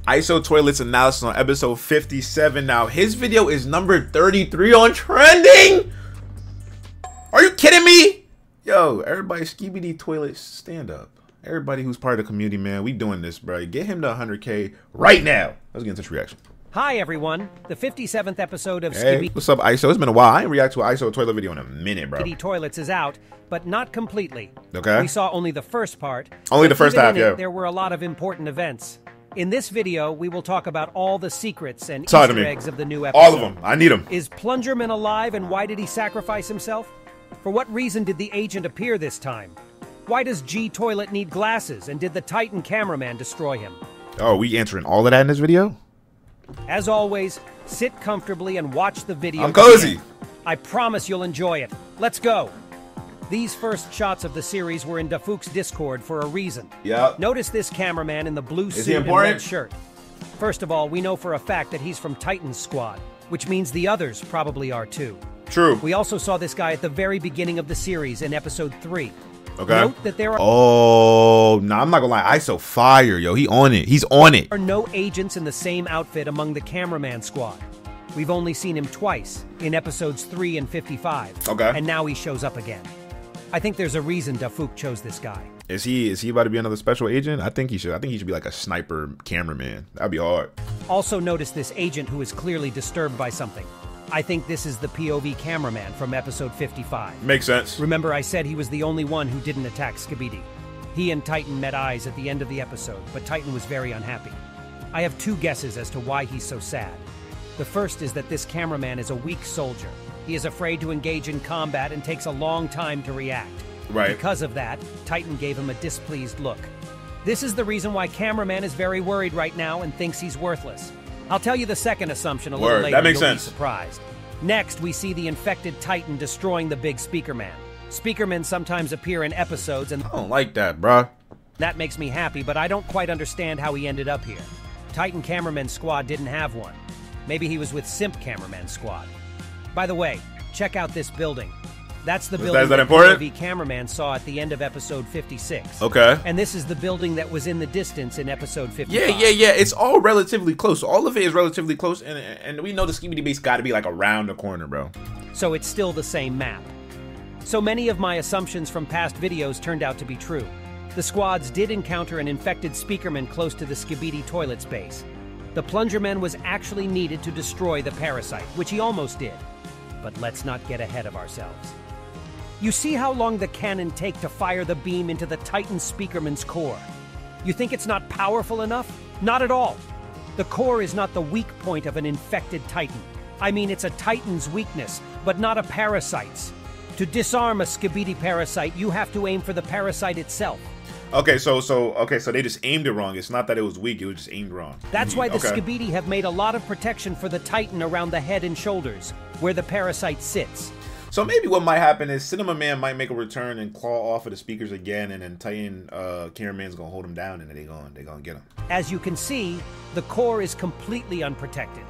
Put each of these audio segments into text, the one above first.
ISOTOILETS Analysis on episode 57. Now, his video is number 33 on trending. Are you kidding me? Yo, everybody, Skibidi Toilet, stand up. Everybody who's part of the community, man, we doing this, bro. Get him to 100K right now. Let's get into this reaction. Hi, everyone. The 57th episode of Skibidi. What's up, ISO? It's been a while. I ain't react to an ISO toilet video in a minute, bro. Skibidi Toilets is out, but not completely. Okay. We saw only the first part. Only the first half, yeah. There were a lot of important events. In this video, we will talk about all the secrets and Easter eggs of the new episode. All of them. I need them. Is Plungerman alive, and why did he sacrifice himself? For what reason did the agent appear this time? Why does G Toilet need glasses, and did the Titan cameraman destroy him? Oh, we answering all of that in this video? As always, sit comfortably and watch the video. I'm cozy. I promise you'll enjoy it. Let's go. These first shots of the series were in Dafook's Discord for a reason. Yeah. Notice this cameraman in the blue Is he suit and important? red shirt. First of all, we know for a fact that he's from Titan's squad, which means the others probably are too. True. We also saw this guy at the very beginning of the series in episode 3. Okay. Note that there are I'm not gonna lie. ISO fire, yo. He on it. He's on it. There are no agents in the same outfit among the cameraman squad. We've only seen him twice, in episodes 3 and 55. Okay. And now he shows up again. I think there's a reason Dafook chose this guy. Is he about to be another special agent? I think he should be like a sniper cameraman. That'd be hard. Also notice this agent who is clearly disturbed by something. I think this is the POV cameraman from episode 55. Makes sense. Remember, I said he was the only one who didn't attack Skibidi. He and Titan met eyes at the end of the episode, but Titan was very unhappy. I have two guesses as to why he's so sad. The first is that this cameraman is a weak soldier. He is afraid to engage in combat and takes a long time to react. Right. Because of that, Titan gave him a displeased look. This is the reason why cameraman is very worried right now and thinks he's worthless. I'll tell you the second assumption a little later. That makes You'll sense. Be surprised. Next, we see the infected Titan destroying the big Speakerman. Speakermen sometimes appear in episodes, and I don't like that, bruh. that makes me happy, but I don't quite understand how he ended up here. Titan Cameraman Squad didn't have one. Maybe he was with Simp Cameraman Squad. By the way, check out this building. That's the building that important? POV cameraman saw at the end of episode 56. Okay. And this is the building that was in the distance in episode 55. Yeah. It's all relatively close. All of it is relatively close, and we know the Skibidi base got to be like around the corner, bro. So it's still the same map. So many of my assumptions from past videos turned out to be true. The squads did encounter an infected Speakerman close to the Skibidi Toilets base. The Plungerman was actually needed to destroy the parasite, which he almost did. But let's not get ahead of ourselves. You see how long the cannon take to fire the beam into the Titan Speakerman's core. You think it's not powerful enough? Not at all. The core is not the weak point of an infected Titan. I mean, it's a Titan's weakness, but not a parasite's. To disarm a Skibidi parasite, you have to aim for the parasite itself. Okay, so they just aimed it wrong. It's not that it was weak, it was just aimed wrong. That's why the Okay. Skibidi have made a lot of protection for the Titan around the head and shoulders, where the parasite sits. So maybe what might happen is Cinema Man might make a return and claw off of the speakers again, and then Titan cameraman's gonna hold him down, and then they gonna get him. As you can see, the core is completely unprotected.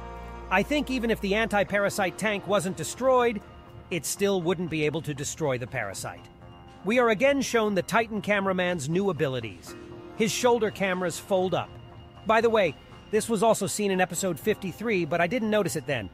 I think even if the anti-parasite tank wasn't destroyed, it still wouldn't be able to destroy the parasite. We are again shown the Titan cameraman's new abilities. His shoulder cameras fold up. By the way, this was also seen in episode 53, but I didn't notice it then.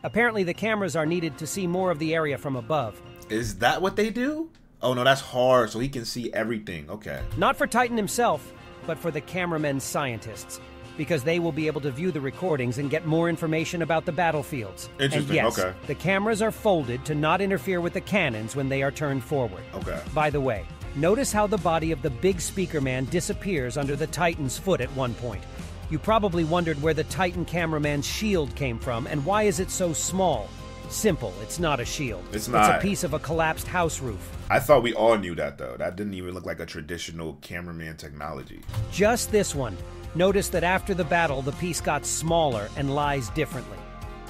Apparently the cameras are needed to see more of the area from above. Is that what they do? Oh no, that's hard, so he can see everything. Okay. Not for Titan himself, but for the cameramen scientists, because they will be able to view the recordings and get more information about the battlefields. Interesting, And yes, okay. the cameras are folded to not interfere with the cannons when they are turned forward. Okay. By the way, notice how the body of the big Speakerman disappears under the Titan's foot at one point. You probably wondered where the Titan cameraman's shield came from and why is it so small? Simple, it's not a shield. It's not. It's a piece of a collapsed house roof. I thought we all knew that though. That didn't even look like a traditional cameraman technology. Just this one. Notice that after the battle, the piece got smaller and lies differently.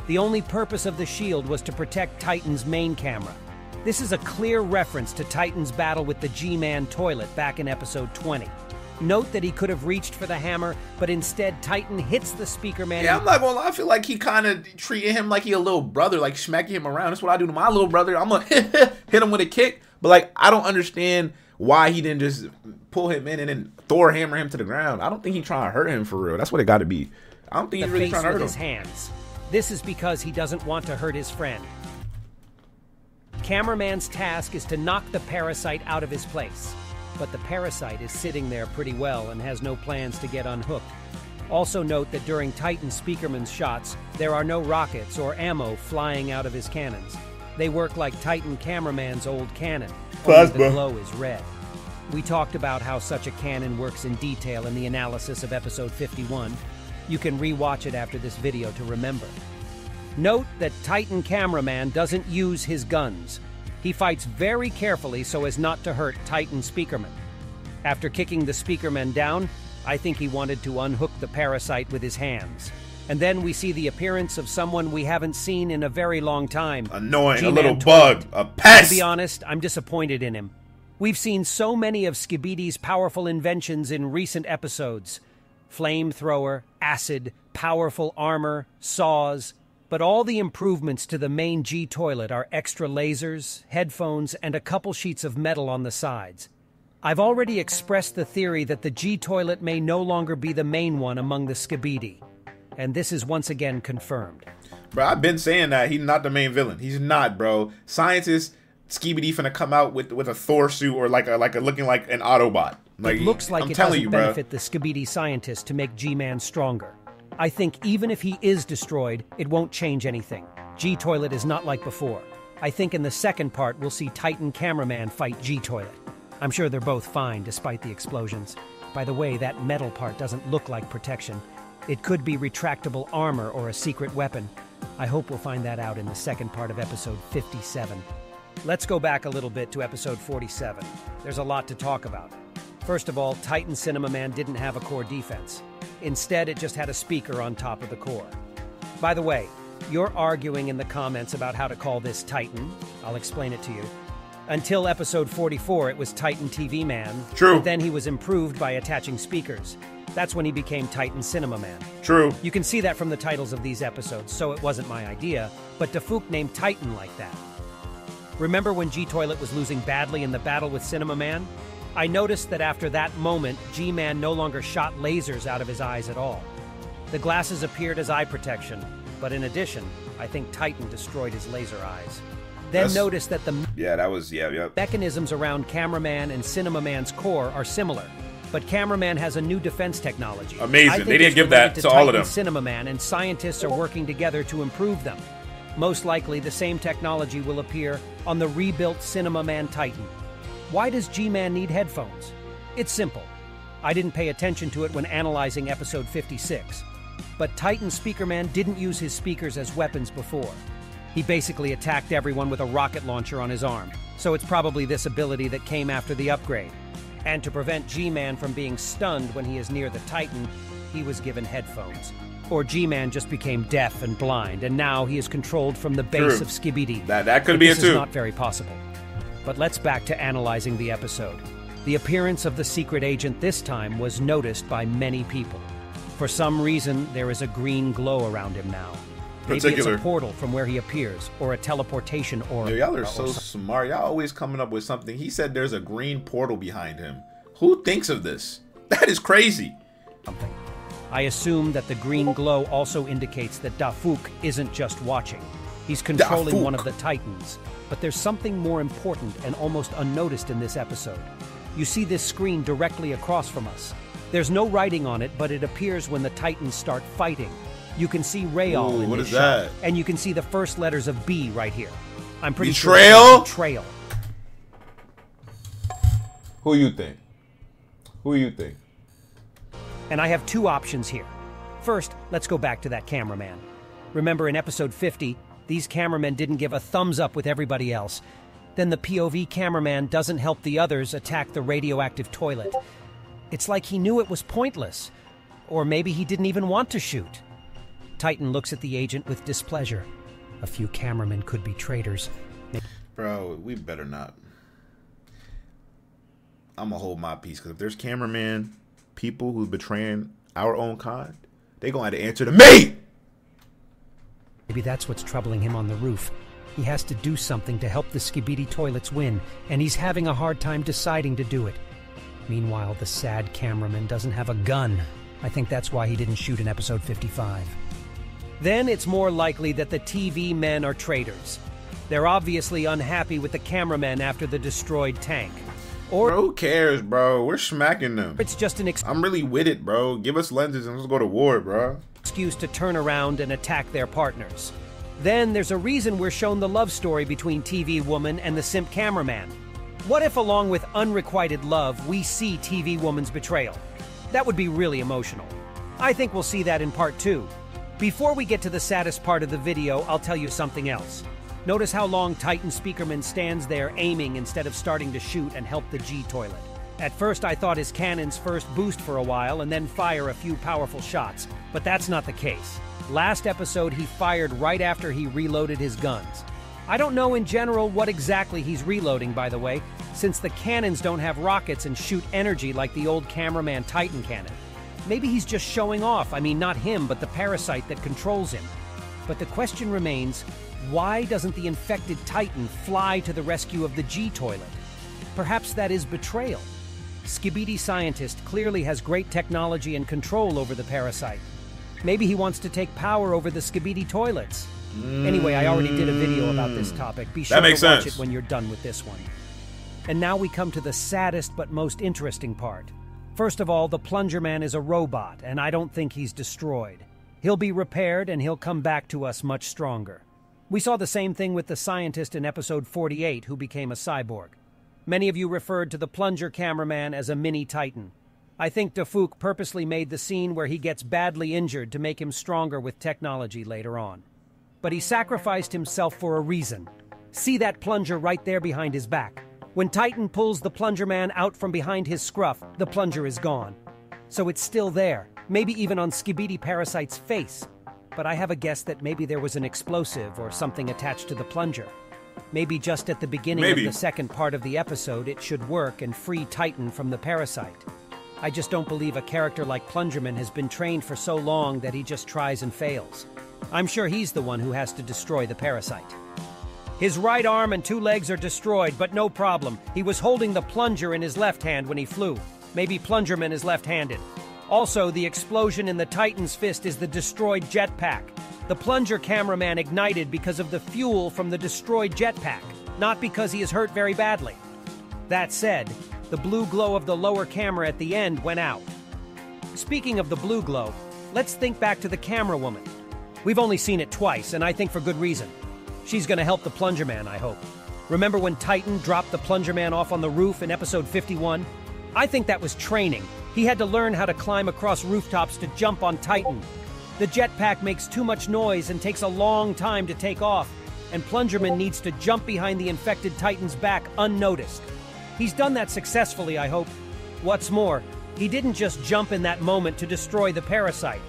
The only purpose of the shield was to protect Titan's main camera. This is a clear reference to Titan's battle with the G-Man toilet back in episode 20. Note that he could have reached for the hammer, but instead Titan hits the Speakerman. Yeah, I'm not gonna lie. I feel like he kind of treated him like he a little brother, like smacking him around. That's what I do to my little brother. I'm gonna hit him with a kick. But like, I don't understand why he didn't just pull him in and then Thor hammer him to the ground. I don't think he's trying to hurt him for real. That's what it got to be. I don't think he's really trying to hurt him. His hands. This is because he doesn't want to hurt his friend. Cameraman's task is to knock the parasite out of his place. But the parasite is sitting there pretty well and has no plans to get unhooked. Also note that during Titan Speakerman's shots, there are no rockets or ammo flying out of his cannons. They work like Titan Cameraman's old cannon, only the glow is red. We talked about how such a cannon works in detail in the analysis of episode 51. You can rewatch it after this video to remember. Note that Titan Cameraman doesn't use his guns. He fights very carefully so as not to hurt Titan Speakerman. After kicking the Speakerman down, I think he wanted to unhook the parasite with his hands. And then we see the appearance of someone we haven't seen in a very long time. Annoying, a little bug, a pest! To be honest, I'm disappointed in him. We've seen so many of Skibidi's powerful inventions in recent episodes. Flamethrower, acid, powerful armor, saws. But all the improvements to the main G-toilet are extra lasers, headphones, and a couple sheets of metal on the sides. I've already expressed the theory that the G-toilet may no longer be the main one among the Skibidi. And this is once again confirmed. Bro, I've been saying that. He's not the main villain. He's not, bro. Scientists, Skibidi finna come out with a Thor suit or like a looking like an Autobot. Like, it looks like it doesn't benefit the Skibidi scientists to make G-Man stronger. I think even if he is destroyed, it won't change anything. G-Toilet is not like before. I think in the second part, we'll see Titan Cameraman fight G-Toilet. I'm sure they're both fine, despite the explosions. By the way, that metal part doesn't look like protection. It could be retractable armor or a secret weapon. I hope we'll find that out in the second part of episode 57. Let's go back a little bit to episode 47. There's a lot to talk about. First of all, Titan Cinema Man didn't have a core defense. Instead, it just had a speaker on top of the core. By the way, you're arguing in the comments about how to call this Titan. I'll explain it to you. Until episode 44, it was Titan TV Man. True. But then he was improved by attaching speakers. That's when he became Titan Cinema Man. True. You can see that from the titles of these episodes, so it wasn't my idea, but Dafouk named Titan like that. Remember when G-Toilet was losing badly in the battle with Cinema Man? I noticed that after that moment, G-Man no longer shot lasers out of his eyes at all. The glasses appeared as eye protection, but in addition, I think Titan destroyed his laser eyes. Then notice that the mechanisms around Cameraman and Cinema Man's core are similar, but Cameraman has a new defense technology. Amazing. They didn't give that to all of them. Cinema Man and scientists are working together to improve them. Most likely, the same technology will appear on the rebuilt Cinema Man Titan. Why does G-Man need headphones? It's simple. I didn't pay attention to it when analyzing episode 56. But Titan Speakerman didn't use his speakers as weapons before. He basically attacked everyone with a rocket launcher on his arm, so it's probably this ability that came after the upgrade. And to prevent G-Man from being stunned when he is near the Titan, he was given headphones. Or G-Man just became deaf and blind, and now he is controlled from the base of Skibidi. That could be it too. This is not very possible. But let's back to analyzing the episode. The appearance of the secret agent this time was noticed by many people. For some reason, there is a green glow around him now. Maybe it's a portal from where he appears, or a teleportation aura. Y'all are so smart. Y'all always coming up with something. He said there's a green portal behind him. Who thinks of this? That is crazy. I assume that the green glow also indicates that Dafouk isn't just watching. He's controlling one of the Titans. But there's something more important and almost unnoticed in this episode. You see this screen directly across from us. There's no writing on it, but it appears when the Titans start fighting. You can see Rayal in this shot, and you can see the first letters of B right here. I'm pretty sure it's betrayal. Who you think? Who you think? And I have two options here. First, let's go back to that cameraman. Remember in episode 50, these cameramen didn't give a thumbs up with everybody else. Then the POV cameraman doesn't help the others attack the radioactive toilet. It's like he knew it was pointless. Or maybe he didn't even want to shoot. Titan looks at the agent with displeasure. A few cameramen could be traitors. Bro, we better not. I'm gonna hold my peace, because if there's cameraman, people who's betraying our own kind, they gonna have to answer to me! Maybe that's what's troubling him on the roof. He has to do something to help the Skibidi toilets win, and he's having a hard time deciding to do it. Meanwhile, the sad cameraman doesn't have a gun. I think that's why he didn't shoot in episode 55. Then it's more likely that the TV men are traitors. They're obviously unhappy with the cameramen after the destroyed tank. Or bro, who cares, bro? We're smacking them. It's just an I'm really with it, bro. Give us lenses and let's go to war, bro. Excuse to turn around and attack their partners. Then there's a reason we're shown the love story between TV woman and the simp cameraman. What if, along with unrequited love, we see TV woman's betrayal? That would be really emotional. I think we'll see that in part 2. Before we get to the saddest part of the video, I'll tell you something else. Notice how long Titan Speakerman stands there aiming instead of starting to shoot and help the G toilet. At first I thought his cannons first boost for a while and then fire a few powerful shots, but that's not the case. Last episode he fired right after he reloaded his guns. I don't know in general what exactly he's reloading, by the way, since the cannons don't have rockets and shoot energy like the old cameraman Titan cannon. Maybe he's just showing off, I mean not him, but the parasite that controls him. But the question remains, why doesn't the infected Titan fly to the rescue of the G toilet? Perhaps that is betrayal. Skibidi scientist clearly has great technology and control over the parasite. Maybe he wants to take power over the Skibidi toilets. Anyway, I already did a video about this topic. Be sure to watch it when you're done with this one. And now we come to the saddest but most interesting part. First of all, the Plunger Man is a robot, and I don't think he's destroyed. He'll be repaired, and he'll come back to us much stronger. We saw the same thing with the scientist in episode 48 who became a cyborg. Many of you referred to the Plunger cameraman as a mini-Titan. I think Dafouk purposely made the scene where he gets badly injured to make him stronger with technology later on. But he sacrificed himself for a reason. See that plunger right there behind his back. When Titan pulls the Plunger Man out from behind his scruff, the plunger is gone. So it's still there, maybe even on Skibidi Parasite's face. But I have a guess that maybe there was an explosive or something attached to the plunger. Maybe just at the beginning of the second part of the episode it should work and free Titan from the parasite. I just don't believe a character like Plungerman has been trained for so long that he just tries and fails. I'm sure he's the one who has to destroy the parasite. His right arm and 2 legs are destroyed, but no problem. He was holding the plunger in his left hand when he flew. Maybe Plungerman is left-handed. Also, the explosion in the Titan's fist is the destroyed jetpack. The Plunger cameraman ignited because of the fuel from the destroyed jetpack, not because he is hurt very badly. That said, the blue glow of the lower camera at the end went out. Speaking of the blue glow, let's think back to the camera woman. We've only seen it twice, and I think for good reason. She's gonna help the Plunger Man, I hope. Remember when Titan dropped the Plunger Man off on the roof in episode 51? I think that was training. He had to learn how to climb across rooftops to jump on Titan. The jetpack makes too much noise and takes a long time to take off, and Plungerman needs to jump behind the infected Titan's back unnoticed. He's done that successfully, I hope. What's more, he didn't just jump in that moment to destroy the parasite.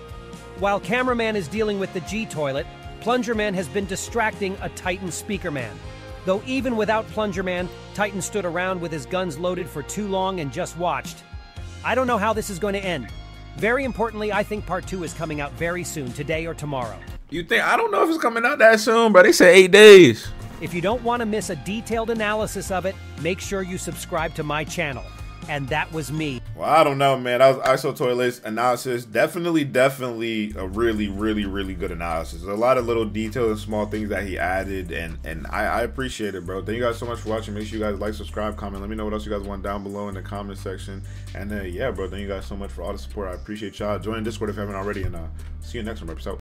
While Cameraman is dealing with the G-toilet, Plungerman has been distracting a Titan Speakerman. Though even without Plungerman, Titan stood around with his guns loaded for too long and just watched. I don't know how this is going to end. Very importantly, I think part 2 is coming out very soon, today or tomorrow. You think? I don't know if it's coming out that soon, but they said 8 days. If you don't want to miss a detailed analysis of it, make sure you subscribe to my channel. And that was me. Well, I don't know, man. That was ISOTOILETS Analysis. Definitely a really good analysis. There's a lot of little details and small things that he added, and I appreciate it, bro. Thank you guys so much for watching. Make sure you guys like, subscribe, comment. Let me know what else you guys want down below in the comment section. And yeah, bro, thank you guys so much for all the support. I appreciate y'all. Join Discord if you haven't already, and see you next one, bro. Peace out.